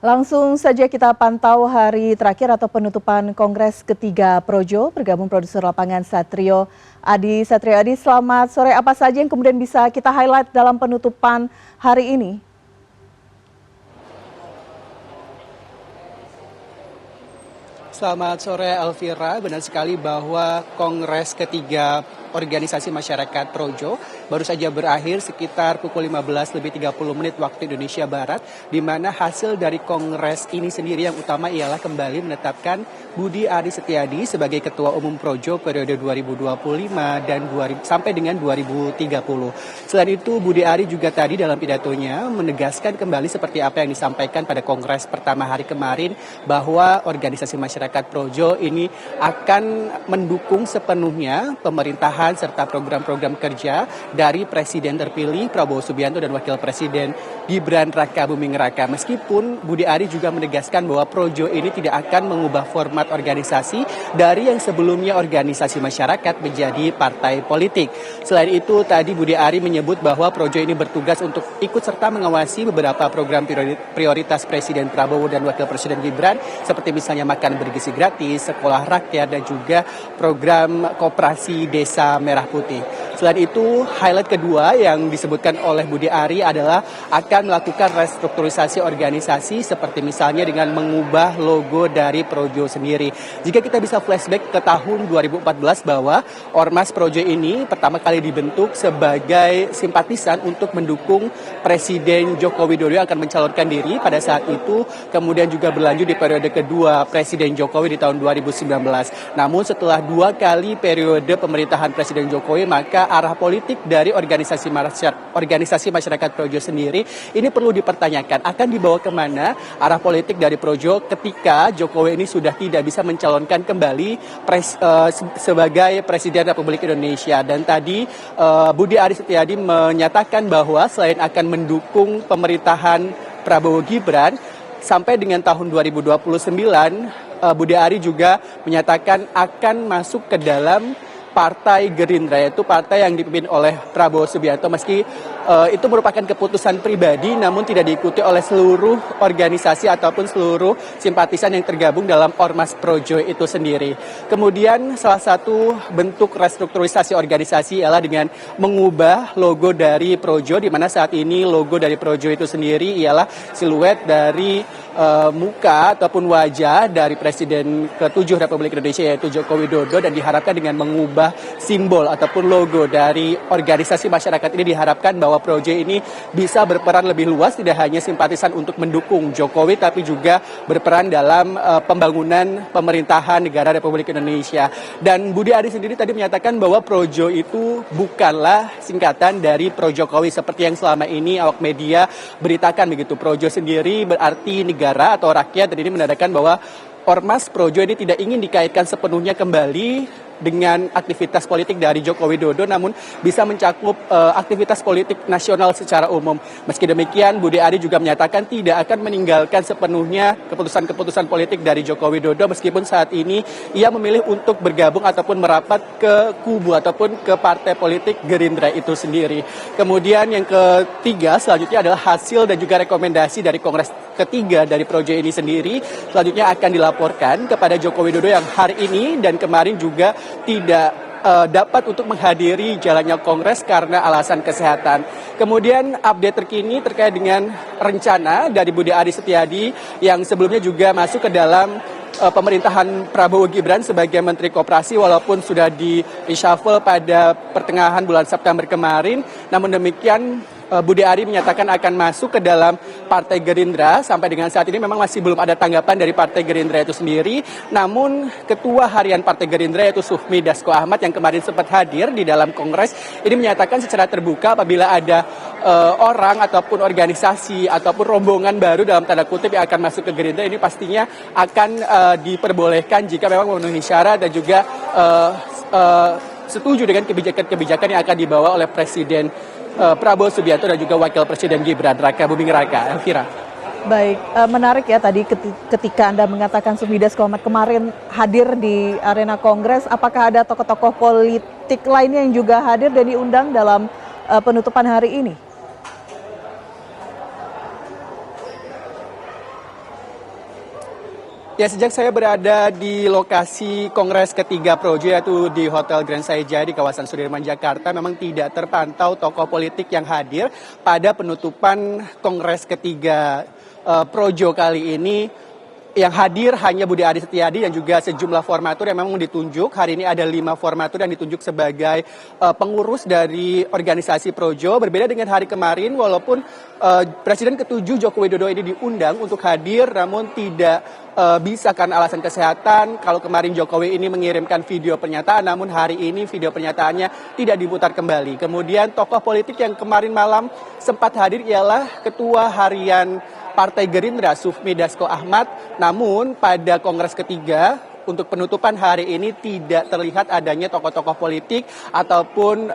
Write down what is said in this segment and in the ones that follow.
Langsung saja kita pantau hari terakhir atau penutupan Kongres ketiga Projo. Bergabung produser lapangan Satrio Adi. Satrio Adi, selamat sore. Apa saja yang kemudian bisa kita highlight dalam penutupan hari ini? Selamat sore Elvira, benar sekali bahwa Kongres ketiga Organisasi Masyarakat Projo baru saja berakhir sekitar pukul 15:30 waktu Indonesia Barat, di mana hasil dari Kongres ini sendiri yang utama ialah kembali menetapkan Budi Aris Setiadi sebagai Ketua Umum Projo periode 2025 dan sampai dengan 2030. Selain itu, Budi Ari juga tadi dalam pidatonya menegaskan kembali seperti apa yang disampaikan pada Kongres pertama hari kemarin, bahwa Organisasi Masyarakat Projo ini akan mendukung sepenuhnya pemerintahan serta program-program kerja dari Presiden terpilih Prabowo Subianto dan Wakil Presiden Gibran Raka Buming Raka. Meskipun Budi Ari juga menegaskan bahwa Projo ini tidak akan mengubah format organisasi dari yang sebelumnya organisasi masyarakat menjadi partai politik. Selain itu, tadi Budi Ari menyebut bahwa Projo ini bertugas untuk ikut serta mengawasi beberapa program prioritas Presiden Prabowo dan Wakil Presiden Gibran, seperti misalnya makan bergizi gratis, sekolah rakyat, dan juga program koperasi desa Merah Putih. Selain itu, highlight kedua yang disebutkan oleh Budi Ari adalah akan melakukan restrukturisasi organisasi, seperti misalnya dengan mengubah logo dari Projo sendiri. Jika kita bisa flashback ke tahun 2014, bahwa Ormas Projo ini pertama kali dibentuk sebagai simpatisan untuk mendukung Presiden Joko Widodo yang akan mencalonkan diri pada saat itu, kemudian juga berlanjut di periode kedua Presiden Jokowi di tahun 2019. Namun setelah 2 kali periode pemerintahan Presiden Jokowi, maka arah politik dari organisasi masyarakat Projo sendiri ini perlu dipertanyakan, akan dibawa kemana arah politik dari Projo ketika Jokowi ini sudah tidak bisa mencalonkan kembali sebagai Presiden Republik Indonesia. Dan tadi Budi Aris Setiadi menyatakan bahwa selain akan mendukung pemerintahan Prabowo Gibran sampai dengan tahun 2029, Budi Ari juga menyatakan akan masuk ke dalam Partai Gerindra, yaitu partai yang dipimpin oleh Prabowo Subianto. Meski itu merupakan keputusan pribadi, namun tidak diikuti oleh seluruh organisasi ataupun seluruh simpatisan yang tergabung dalam Ormas Projo itu sendiri. Kemudian salah satu bentuk restrukturisasi organisasi ialah dengan mengubah logo dari Projo, di mana saat ini logo dari Projo itu sendiri ialah siluet dari muka ataupun wajah dari Presiden ke-7 Republik Indonesia, yaitu Joko Widodo, dan diharapkan dengan mengubah simbol ataupun logo dari organisasi masyarakat ini, diharapkan bahwa Projo ini bisa berperan lebih luas, tidak hanya simpatisan untuk mendukung Jokowi, tapi juga berperan dalam pembangunan pemerintahan negara Republik Indonesia. Dan Budi Ari sendiri tadi menyatakan bahwa Projo itu bukanlah singkatan dari Pro-Jokowi seperti yang selama ini awak media beritakan begitu. Projo sendiri berarti negara atau rakyat, dan ini menandakan bahwa Ormas Projo ini tidak ingin dikaitkan sepenuhnya kembali dengan aktivitas politik dari Joko Widodo, namun bisa mencakup aktivitas politik nasional secara umum. Meski demikian, Budi Ari juga menyatakan tidak akan meninggalkan sepenuhnya keputusan-keputusan politik dari Joko Widodo, meskipun saat ini ia memilih untuk bergabung ataupun merapat ke kubu ataupun ke partai politik Gerindra itu sendiri. Kemudian yang ketiga selanjutnya adalah hasil dan juga rekomendasi dari Kongres ketiga dari Projo ini sendiri. Selanjutnya akan dilaporkan kepada Joko Widodo yang hari ini dan kemarin juga tidak dapat untuk menghadiri jalannya Kongres karena alasan kesehatan. Kemudian update terkini terkait dengan rencana dari Budi Aris Setiadi yang sebelumnya juga masuk ke dalam pemerintahan Prabowo Gibran sebagai Menteri Koperasi, walaupun sudah di-reshuffle pada pertengahan bulan September kemarin. Namun demikian, Budi Ari menyatakan akan masuk ke dalam Partai Gerindra. Sampai dengan saat ini memang masih belum ada tanggapan dari Partai Gerindra itu sendiri. Namun Ketua Harian Partai Gerindra yaitu Sufmi Dasko Ahmad yang kemarin sempat hadir di dalam Kongres ini menyatakan secara terbuka apabila ada orang ataupun organisasi ataupun rombongan baru dalam tanda kutip yang akan masuk ke Gerindra, ini pastinya akan diperbolehkan jika memang memenuhi syarat dan juga setuju dengan kebijakan-kebijakan yang akan dibawa oleh Presiden Prabowo Subianto dan juga Wakil Presiden Gibran Raka Buming Raka. Elvira. Baik, menarik ya tadi ketika Anda mengatakan Sufmi Dasko Ahmad kemarin hadir di arena Kongres, apakah ada tokoh-tokoh politik lainnya yang juga hadir dan diundang dalam penutupan hari ini? Ya, sejak saya berada di lokasi Kongres ketiga Projo, yaitu di Hotel Grand Saija di kawasan Sudirman, Jakarta, memang tidak terpantau tokoh politik yang hadir pada penutupan Kongres ketiga Projo kali ini. Yang hadir hanya Budi Aris Setiadi dan juga sejumlah formatur yang memang ditunjuk. Hari ini ada 5 formatur yang ditunjuk sebagai pengurus dari organisasi Projo. Berbeda dengan hari kemarin, walaupun Presiden ke-7 Joko Widodo ini diundang untuk hadir, namun tidak bisa karena alasan kesehatan. Kalau kemarin Jokowi ini mengirimkan video pernyataan, namun hari ini video pernyataannya tidak diputar kembali. Kemudian tokoh politik yang kemarin malam sempat hadir ialah Ketua Harian Partai Gerindra Sufmi Dasko Ahmad, namun pada Kongres ketiga untuk penutupan hari ini tidak terlihat adanya tokoh-tokoh politik ataupun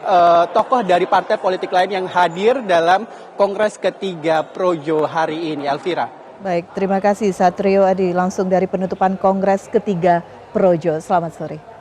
tokoh dari partai politik lain yang hadir dalam Kongres ketiga Projo hari ini. Elvira. Baik, terima kasih Satrio Adi langsung dari penutupan Kongres ketiga Projo. Selamat sore.